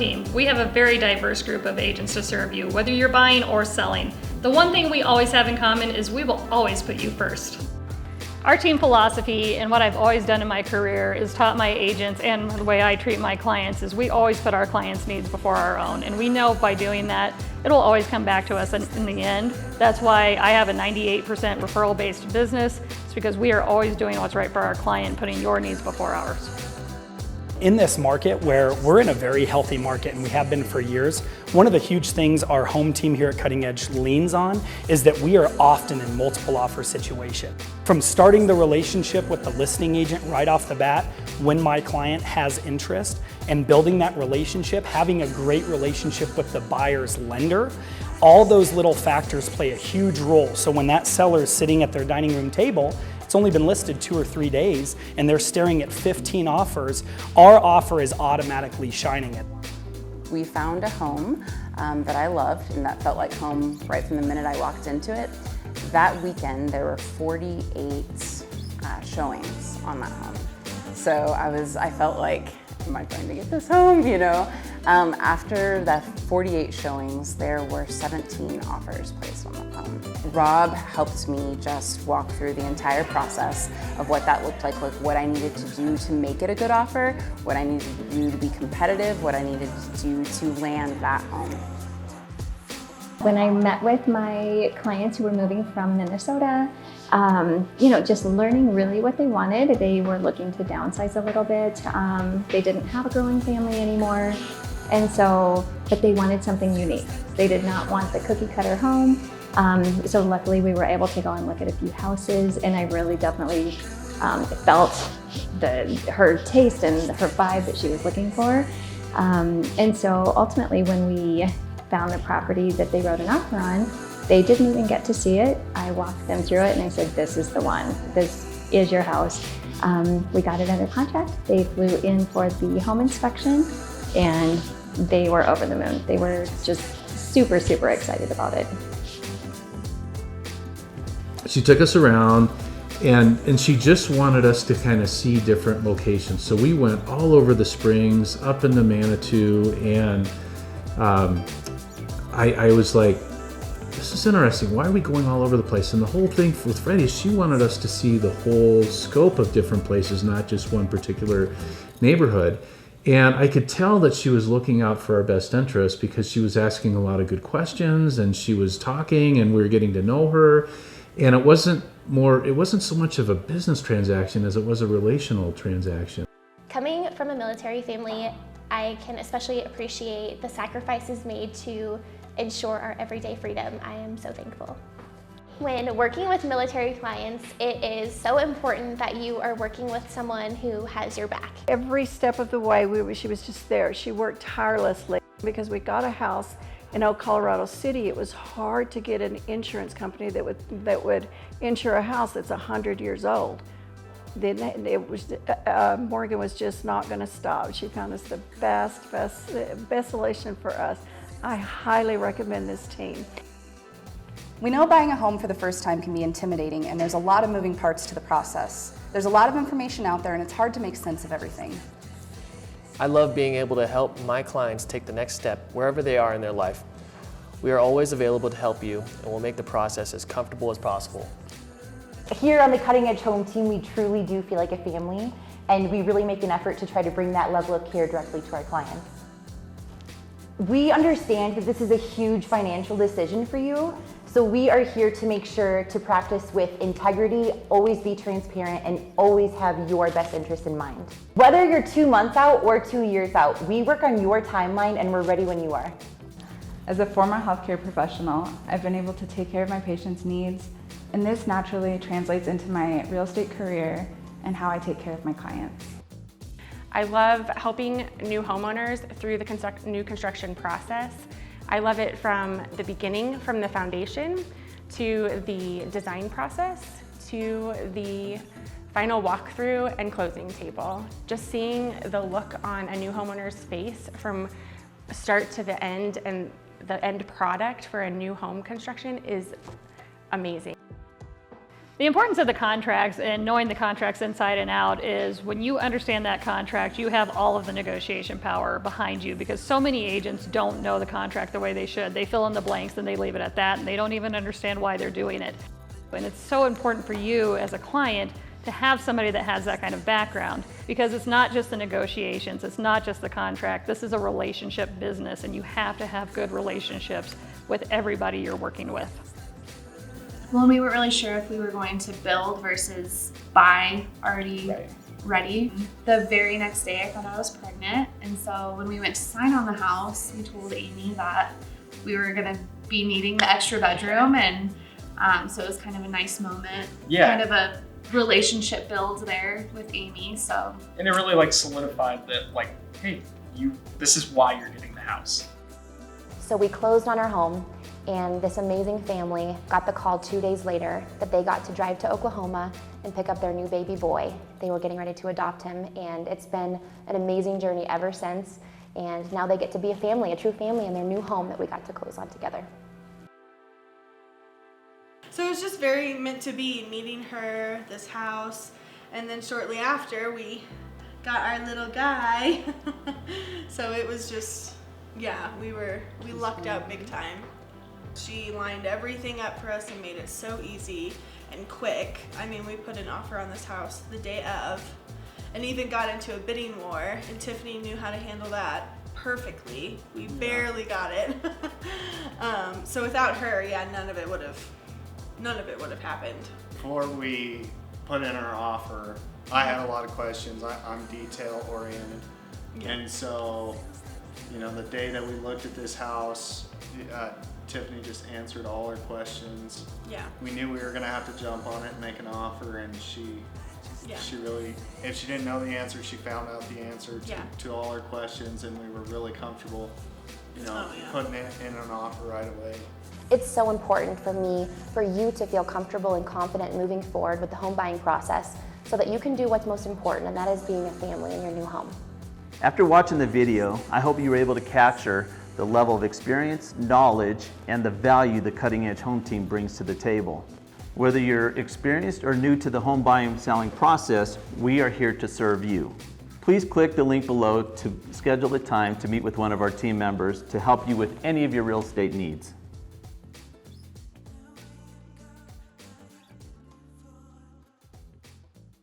team. We have a very diverse group of agents to serve you, whether you're buying or selling. The one thing we always have in common is we will always put you first. Our team philosophy and what I've always done in my career is taught my agents, and the way I treat my clients is we always put our clients' needs before our own. And we know by doing that, it'll always come back to us in the end. That's why I have a 98% referral-based business. It's because we are always doing what's right for our client, putting your needs before ours. In this market, where we're in a very healthy market and we have been for years, one of the huge things our home team here at Cutting Edge leans on is that we are often in multiple offer situations. From starting the relationship with the listing agent right off the bat when my client has interest, and building that relationship, having a great relationship with the buyer's lender, all those little factors play a huge role. So when that seller is sitting at their dining room table, it's only been listed 2 or 3 days and they're staring at 15 offers, our offer is automatically shining it. We found a home that I loved, and that felt like home right from the minute I walked into it. That weekend there were 48 showings on that home. So I felt like, am I going to get this home, you know? After the 48 showings, there were 17 offers placed on the home. Rob helped me just walk through the entire process of what that looked like what I needed to do to make it a good offer, what I needed to do to be competitive, what I needed to do to land that home. When I met with my clients who were moving from Minnesota, just learning really what they wanted. They were looking to downsize a little bit. They didn't have a growing family anymore. And so, but they wanted something unique. They did not want the cookie cutter home. So luckily we were able to go and look at a few houses, and I really definitely felt her taste and her vibe that she was looking for. And so ultimately when we found the property that they wrote an offer on, they didn't even get to see it. I walked them through it and I said, this is the one. This is your house. We got it under contract. They flew in for the home inspection and they were over the moon. They were just super, super excited about it. She took us around and she just wanted us to kind of see different locations. So we went all over the Springs, up into Manitou, and I was like, this is interesting. Why are we going all over the place? And the whole thing with Freddie, she wanted us to see the whole scope of different places, not just one particular neighborhood. And I could tell that she was looking out for our best interest because she was asking a lot of good questions and she was talking and we were getting to know her. And it wasn't so much of a business transaction as it was a relational transaction. Coming from a military family, I can especially appreciate the sacrifices made to ensure our everyday freedom. I am so thankful. When working with military clients, it is so important that you are working with someone who has your back. Every step of the way, she was just there. She worked tirelessly because we got a house in Oak, Colorado City. It was hard to get an insurance company that would insure a house that's 100 years old. Then Morgan was just not going to stop. She found us the best solution for us. I highly recommend this team. We know buying a home for the first time can be intimidating, and there's a lot of moving parts to the process. There's a lot of information out there and it's hard to make sense of everything. I love being able to help my clients take the next step wherever they are in their life. We are always available to help you, and we'll make the process as comfortable as possible. Here on the Cutting Edge Home Team, we truly do feel like a family, and we really make an effort to try to bring that level of care directly to our clients. We understand that this is a huge financial decision for you, so we are here to make sure to practice with integrity, always be transparent, and always have your best interest in mind. Whether you're 2 months out or 2 years out, we work on your timeline and we're ready when you are. As a former healthcare professional, I've been able to take care of my patients' needs, and this naturally translates into my real estate career and how I take care of my clients. I love helping new homeowners through the new construction process. I love it from the beginning, from the foundation to the design process to the final walkthrough and closing table. Just seeing the look on a new homeowner's face from start to the end and the end product for a new home construction is amazing. The importance of the contracts and knowing the contracts inside and out is when you understand that contract, you have all of the negotiation power behind you, because so many agents don't know the contract the way they should. They fill in the blanks and they leave it at that, and they don't even understand why they're doing it. And it's so important for you as a client to have somebody that has that kind of background, because it's not just the negotiations, it's not just the contract. This is a relationship business, and you have to have good relationships with everybody you're working with. Well, we weren't really sure if we were going to build versus buy already ready. The very next day I found out I was pregnant, and so when we went to sign on the house, we told Amy that we were gonna be needing the extra bedroom, and so it was kind of a nice moment. Kind of a relationship build there with Amy, so. And it really like solidified that like, hey, this is why you're getting the house. So we closed on our home, and this amazing family got the call 2 days later that they got to drive to Oklahoma and pick up their new baby boy. They were getting ready to adopt him, and it's been an amazing journey ever since. And now they get to be a family, a true family in their new home that we got to close on together. So it was just very meant to be, meeting her, this house, and then shortly after we got our little guy. So it was just, yeah, we lucked out big time. She lined everything up for us and made it so easy and quick. I mean, we put an offer on this house the day of, and even got into a bidding war, and Tiffany knew how to handle that perfectly. We barely got it. So without her, yeah, none of it would have happened. Before we put in our offer, I had a lot of questions. I'm detail oriented. And so, you know, the day that we looked at this house, Tiffany just answered all our questions. Yeah. We knew we were gonna have to jump on it and make an offer, and she really, if she didn't know the answer, she found out the answer to all our questions, and we were really comfortable, you know, putting it in an offer right away. It's so important for you to feel comfortable and confident moving forward with the home buying process so that you can do what's most important, and that is being a family in your new home. After watching the video, I hope you were able to capture the level of experience, knowledge, and the value the Cutting Edge Home Team brings to the table. Whether you're experienced or new to the home buying and selling process, we are here to serve you. Please click the link below to schedule a time to meet with one of our team members to help you with any of your real estate needs.